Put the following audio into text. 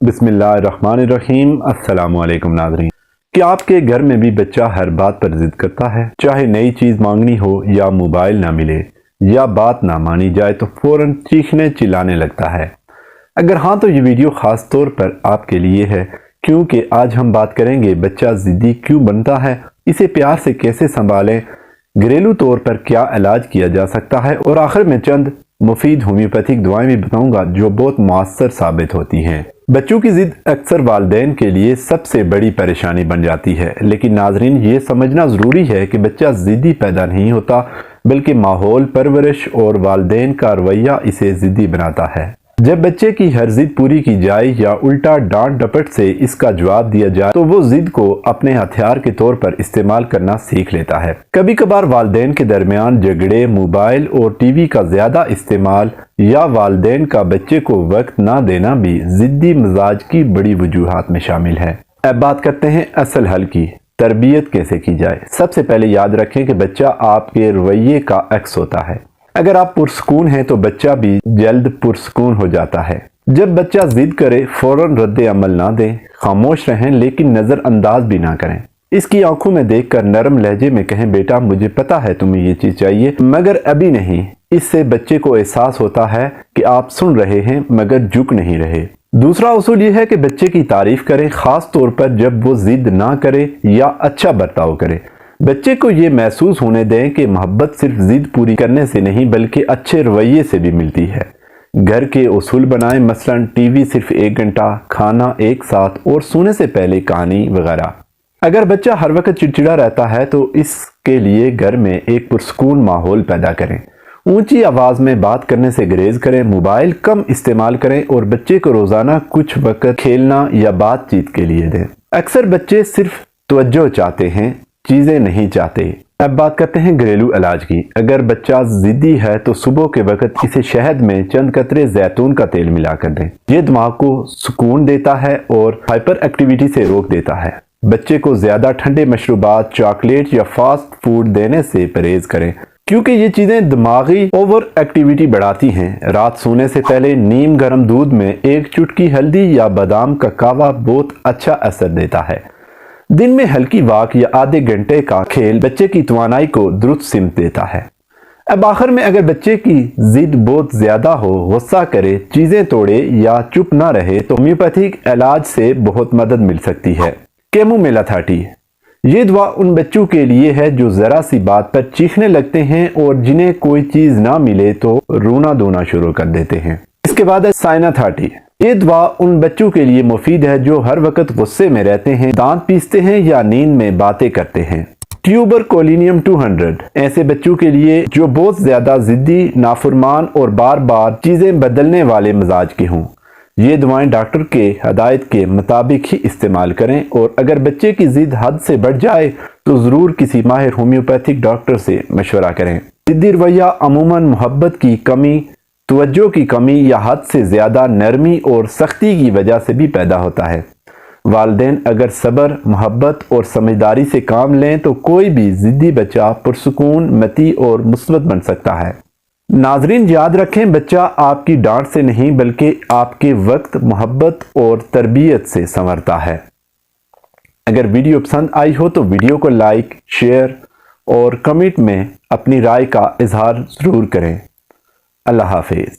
بسم اللہ الرحمن الرحیم۔ السلام علیکم ناظرین۔ کیا آپ کے گھر میں بھی بچہ ہر بات پر ضد کرتا ہے؟ چاہے نئی چیز مانگنی ہو یا موبائل نہ ملے یا بات نہ مانی جائے تو فوراً چیخنے چلانے لگتا ہے؟ اگر ہاں تو یہ ویڈیو خاص طور پر آپ کے لیے ہے، کیونکہ آج ہم بات کریں گے بچہ ضدی کیوں بنتا ہے، اسے پیار سے کیسے سنبھالیں، گھریلو طور پر کیا علاج کیا جا سکتا ہے، اور آخر میں چند مفید ہومیوپیتھک دعائیں بھی بتاؤں گا جو بہت مؤثر ثابت ہوتی ہیں۔ بچوں کی ضد اکثر والدین کے لیے سب سے بڑی پریشانی بن جاتی ہے، لیکن ناظرین یہ سمجھنا ضروری ہے کہ بچہ ضدی پیدا نہیں ہوتا، بلکہ ماحول، پرورش اور والدین کا رویہ اسے ضدی بناتا ہے۔ جب بچے کی ہر ضد پوری کی جائے یا الٹا ڈانٹ ڈپٹ سے اس کا جواب دیا جائے تو وہ ضد کو اپنے ہتھیار کے طور پر استعمال کرنا سیکھ لیتا ہے۔ کبھی کبھار والدین کے درمیان جھگڑے، موبائل اور ٹی وی کا زیادہ استعمال یا والدین کا بچے کو وقت نہ دینا بھی ضدی مزاج کی بڑی وجوہات میں شامل ہے۔ اب بات کرتے ہیں اصل حل کی۔ تربیت کیسے کی جائے؟ سب سے پہلے یاد رکھیں کہ بچہ آپ کے رویے کا عکس ہوتا ہے۔ اگر آپ پرسکون ہیں تو بچہ بھی جلد پرسکون ہو جاتا ہے۔ جب بچہ ضد کرے فوراً رد عمل نہ دیں، خاموش رہیں لیکن نظر انداز بھی نہ کریں۔ اس کی آنکھوں میں دیکھ کر نرم لہجے میں کہیں، بیٹا مجھے پتا ہے تمہیں یہ چیز چاہیے مگر ابھی نہیں۔ اس سے بچے کو احساس ہوتا ہے کہ آپ سن رہے ہیں مگر جھک نہیں رہے۔ دوسرا اصول یہ ہے کہ بچے کی تعریف کریں، خاص طور پر جب وہ ضد نہ کرے یا اچھا برتاؤ کرے۔ بچے کو یہ محسوس ہونے دیں کہ محبت صرف ضد پوری کرنے سے نہیں بلکہ اچھے رویے سے بھی ملتی ہے۔ گھر کے اصول بنائیں، مثلا ٹی وی صرف 1 گھنٹہ، کھانا ایک ساتھ اور سونے سے پہلے کہانی وغیرہ۔ اگر بچہ ہر وقت چڑچڑا رہتا ہے تو اس کے لیے گھر میں ایک پرسکون ماحول پیدا کریں۔ اونچی آواز میں بات کرنے سے گریز کریں، موبائل کم استعمال کریں اور بچے کو روزانہ کچھ وقت کھیلنا یا بات چیت کے لیے دیں۔ اکثر بچے صرف توجہ چاہتے ہیں، چیزیں نہیں چاہتے۔ اب بات کرتے ہیں گھریلو علاج کی۔ اگر بچہ ضدی ہے تو صبح کے وقت اسے شہد میں چند قطرے زیتون کا تیل ملا کر دیں۔ یہ دماغ کو سکون دیتا ہے اور ہائپر ایکٹیویٹی سے روک دیتا ہے۔ بچے کو زیادہ ٹھنڈے مشروبات، چاکلیٹ یا فاسٹ فوڈ دینے سے پرہیز کریں، کیونکہ یہ چیزیں دماغی اوور ایکٹیویٹی بڑھاتی ہیں۔ رات سونے سے پہلے نیم گرم دودھ میں 1 چٹکی ہلدی یا بادام کا کہوہ بہت اچھا اثر دیتا ہے۔ دن میں ہلکی واک یا آدھے گھنٹے کا کھیل بچے کی توانائی کو درست سمت دیتا ہے۔ اب آخر میں اگر بچے کی ضد بہت زیادہ ہو، غصہ کرے، چیزیں توڑے یا چپ نہ رہے تو ہومیوپیتھک علاج سے بہت مدد مل سکتی ہے۔ کیمومیلا 30۔ یہ دوا ان بچوں کے لیے ہے جو ذرا سی بات پر چیخنے لگتے ہیں اور جنہیں کوئی چیز نہ ملے تو رونا دھونا شروع کر دیتے ہیں۔ اس کے بعد ہے سائنا 30۔ یہ دوا ان بچوں کے لیے مفید ہے جو ہر وقت غصے میں رہتے ہیں، دانت پیستے ہیں یا نیند میں باتیں کرتے ہیں۔ ٹیوبر کولینیم 200۔ ایسے بچوں کے لیے جو بہت زیادہ ضدی، نافرمان اور بار بار چیزیں بدلنے والے مزاج کے ہوں۔ یہ دوائیں ڈاکٹر کے ہدایت کے مطابق ہی استعمال کریں، اور اگر بچے کی ضد حد سے بڑھ جائے تو ضرور کسی ماہر ہومیوپیتھک ڈاکٹر سے مشورہ کریں۔ ضدی رویہ عموماً محبت کی کمی، توجہ کی کمی یا حد سے زیادہ نرمی اور سختی کی وجہ سے بھی پیدا ہوتا ہے۔ والدین اگر صبر، محبت اور سمجھداری سے کام لیں تو کوئی بھی ضدی بچہ پرسکون، متی اور مثبت بن سکتا ہے۔ ناظرین یاد رکھیں، بچہ آپ کی ڈانٹ سے نہیں بلکہ آپ کے وقت، محبت اور تربیت سے سنورتا ہے۔ اگر ویڈیو پسند آئی ہو تو ویڈیو کو لائک، شیئر اور کمنٹ میں اپنی رائے کا اظہار ضرور کریں۔ اللہ حافظ۔